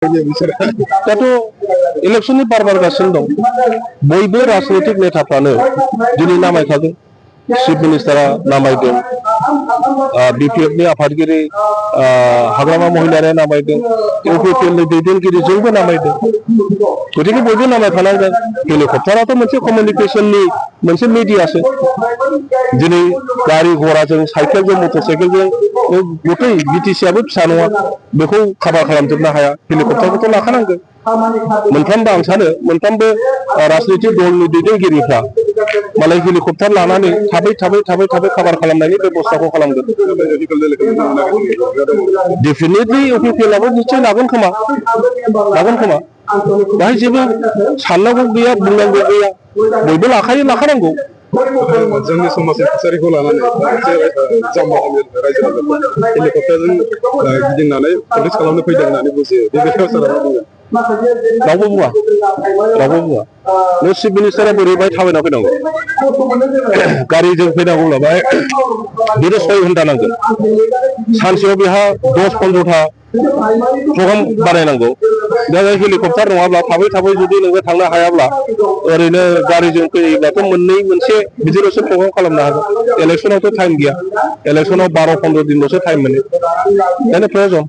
दाथ' इलेक्शननि बार बारगासिनो दं बयबो राजनैतिक नेताफ्रानो दिनै नामायखागोन चिफ मिनिस्टारा नामायदों बिपिएफनि आफादगिरि हाग्रामा महिलारिया नामायदों इउपिपिएलनि दैदेनगिरि जोंबो नामायदों गतिके बयबो नामायखानांगोन हेलिकप्टाराथ' मोनसे कमिउनिकेशननि मोनसे मिडियासो दिनै गारि घोड़ाजों साइकेलजों मटर साइकेलजों गथै बिटिसिआबो फिसा नङा बेखौ काभार खालामजोबनो हाया हेलिकप्टारखौथ' लाखानांगोन मोनफ्रोमबो आं सानो मोनफ्रोमबो राजनैतिक दलनि दैदेनगिरिफ्रा मालाय हेलिकप्टार लानानै थाबै काभार खालामनायनि बेबस्थाखौ खालामगोन डेफिनेटलि इउपिपिएलआबो निश्चय लागोन खोमा बाहाय जेबो साननांगौ गैया बुंनांगौ गैया बयबो लाखानांगौ जोंनि समाजनि थासारिखौ लानानै जाम्बा रायजो राजाफोरा हेलिकप्टारजों गिदिंनानै प्रटेस्ट खालामनो फैदों होननानै बुजियो बे बेलायाव सारा बुङो रावबो बुङा नों चिफ मिनिस्टारा बोरैहाय थाबायना फैनांगौ गारिजों फैनांगौब्ला बाहाय बेनो 6 घन्टा नांगोन सानसेयाव बेहा 10-15था प्रग्राम बानायनांगौ दा हेलिकप्टार नङाब्ला थाबै जुदि नोङो थांनो हायाब्ला ओरैनो गारिजों फैयोब्लाथ' मोनसे बिदिल'सो प्रग्राम खालामनो हागोन इलेक्शनावथ' टाइम गैया इलेक्शनाव 12-15 दिनल'सो टाइम मोनो बेनो प्रयजन